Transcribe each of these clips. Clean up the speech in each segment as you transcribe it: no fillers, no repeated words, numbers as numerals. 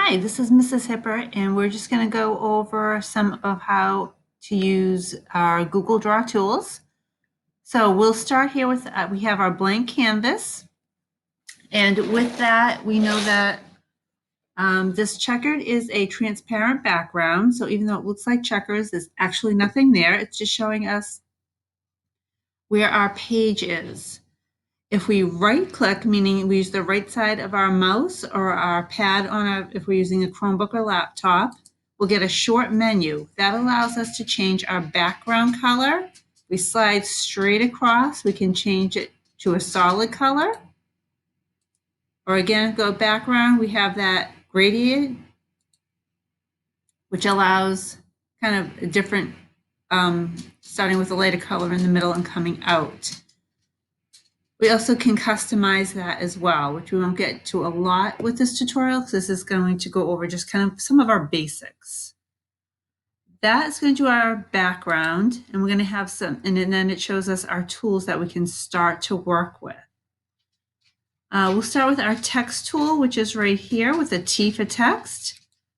Hi, this is Mrs. Hipper, and we're just going to go over some of how to use our Google Draw tools. So we'll start here with, we have our blank canvas. And with that, we know that this checkered is a transparent background. So even though it looks like checkers, there's actually nothing there. It's just showing us where our page is. If we right click, meaning we use the right side of our mouse or our pad if we're using a Chromebook or laptop, we'll get a short menu. That allows us to change our background color. We slide straight across, we can change it to a solid color. Or again, go background, we have that gradient, which allows kind of a different, starting with a lighter color in the middle and coming out. We also can customize that as well, which we won't get to a lot with this tutorial because this is going to go over just kind of some of our basics. That's going to do our background, and we're going to have some, and then it shows us our tools that we can start to work with. We'll start with our text tool, which is right here with a T for text.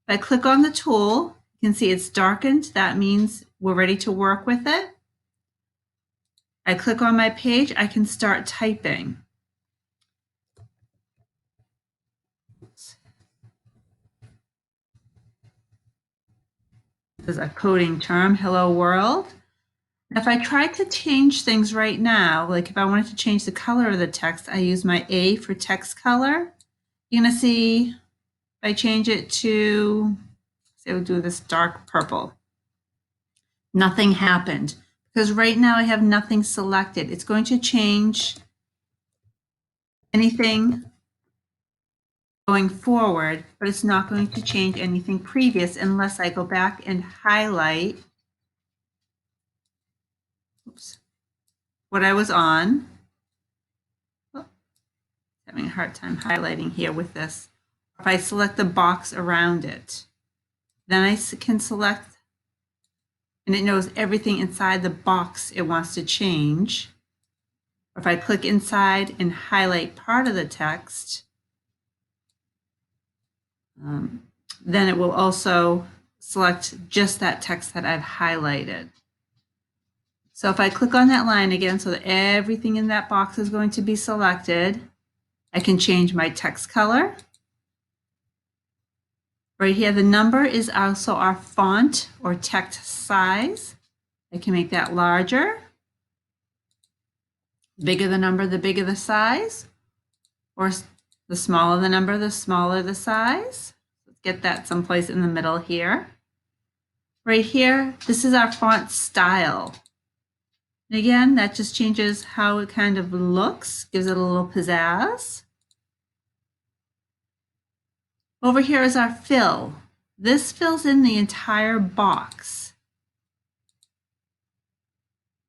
If I click on the tool, you can see it's darkened. That means we're ready to work with it. I click on my page, I can start typing. This is a coding term, hello world. If I try to change things right now, like if I wanted to change the color of the text, I use my A for text color. You're gonna see if I change it to, say we'll do this dark purple. Nothing happened because right now I have nothing selected. It's going to change anything going forward, but it's not going to change anything previous unless I go back and highlight what I was on. Oh, having a hard time highlighting here with this. If I select the box around it, then I can select, and it knows everything inside the box it wants to change. Or if I click inside and highlight part of the text, then it will also select just that text that I've highlighted. So if I click on that line again, so that everything in that box is going to be selected, I can change my text color. Right here, the number is also our font or text size. I can make that larger. The bigger the number, the bigger the size. Or the smaller the number, the smaller the size. Let's get that someplace in the middle here. Right here, this is our font style. And again, that just changes how it kind of looks, gives it a little pizzazz. Over here is our fill. This fills in the entire box.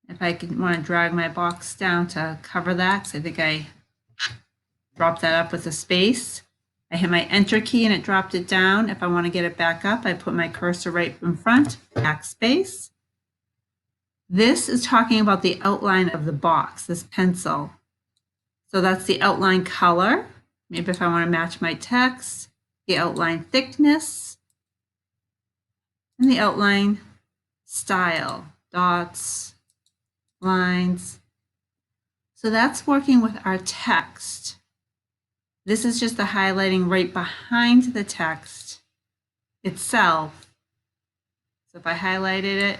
If I want to drag my box down to cover that, because I think I dropped that up with a space. I hit my enter key and it dropped it down. If I want to get it back up, I put my cursor right in front, backspace. This is talking about the outline of the box, this pencil. So that's the outline color. Maybe if I want to match my text, the outline thickness, and the outline style, dots, lines. So that's working with our text. This is just the highlighting right behind the text itself. So if I highlighted it,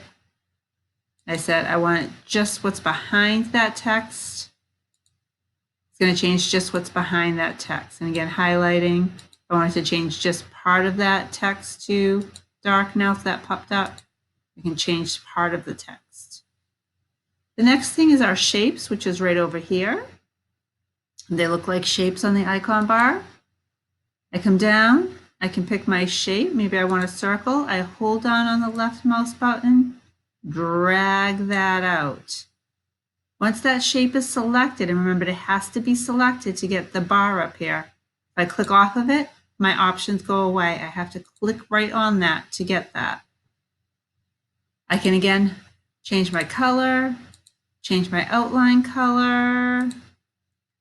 I said I want just what's behind that text. It's going to change just what's behind that text. And again, highlighting, I wanted to change just part of that text to dark now, so that popped up. We can change part of the text. The next thing is our shapes, which is right over here. They look like shapes on the icon bar. I come down, I can pick my shape. Maybe I want a circle. I hold down on the left mouse button, drag that out. Once that shape is selected, and remember it has to be selected to get the bar up here. If I click off of it, my options go away. I have to click right on that to get that. I can again change my color, change my outline color and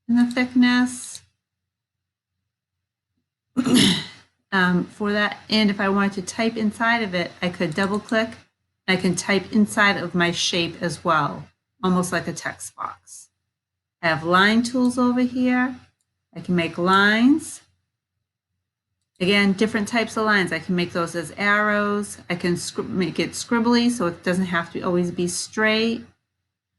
the thickness. for that. And if I wanted to type inside of it, I could double click. I can type inside of my shape as well, almost like a text box. I have line tools over here. I can make lines. Again, different types of lines. I can make those as arrows. I can make it scribbly so it doesn't have to always be straight.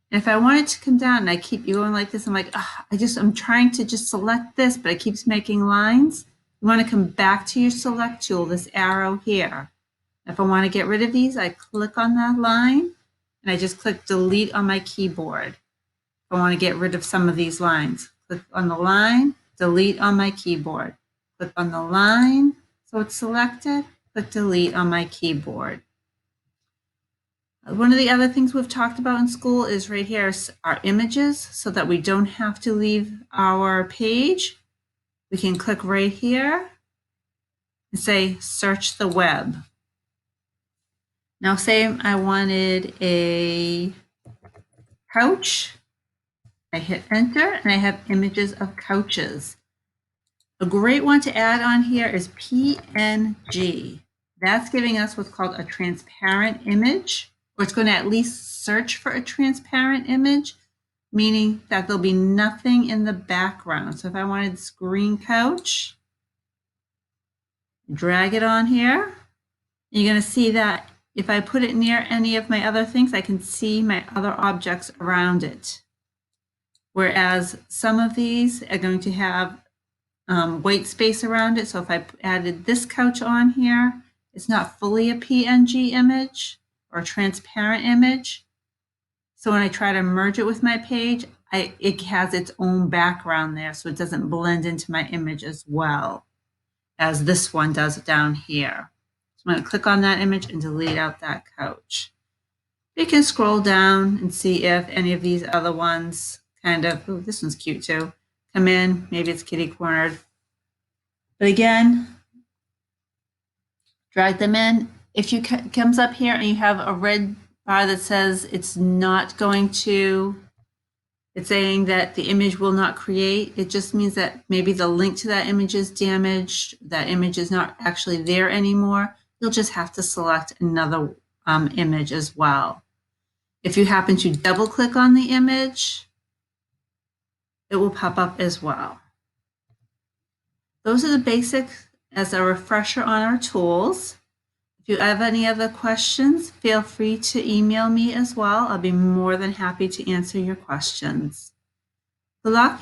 And if I want it to come down and I keep going like this, I'm like, I'm trying to just select this, but it keeps making lines. You want to come back to your select tool, this arrow here. If I want to get rid of these, I click on that line and I just click delete on my keyboard. If I want to get rid of some of these lines, click on the line, delete on my keyboard. Click on the line, so it's selected, click delete on my keyboard. One of the other things we've talked about in school is right here our images, so that we don't have to leave our page. We can click right here and say search the web. Now say I wanted a couch. I hit enter and I have images of couches. A great one to add on here is PNG. That's giving us what's called a transparent image, or it's going to at least search for a transparent image, meaning that there'll be nothing in the background. So if I wanted this green couch, drag it on here. You're going to see that if I put it near any of my other things, I can see my other objects around it. Whereas some of these are going to have white space around it. So if I added this couch on here, it's not fully a PNG image or a transparent image. So when I try to merge it with my page, it has its own background there, so it doesn't blend into my image as well as this one does down here. So I'm going to click on that image and delete out that couch. You can scroll down and see if any of these other ones this one's cute too, come in. Maybe it's kitty cornered. But again, drag them in. If you comes up here and you have a red bar that says it's saying that the image will not create, it just means that maybe the link to that image is damaged, that image is not actually there anymore. You'll just have to select another image as well. If you happen to double click on the image, it will pop up as well. Those are the basics as a refresher on our tools. If you have any other questions, feel free to email me as well. I'll be more than happy to answer your questions. Good luck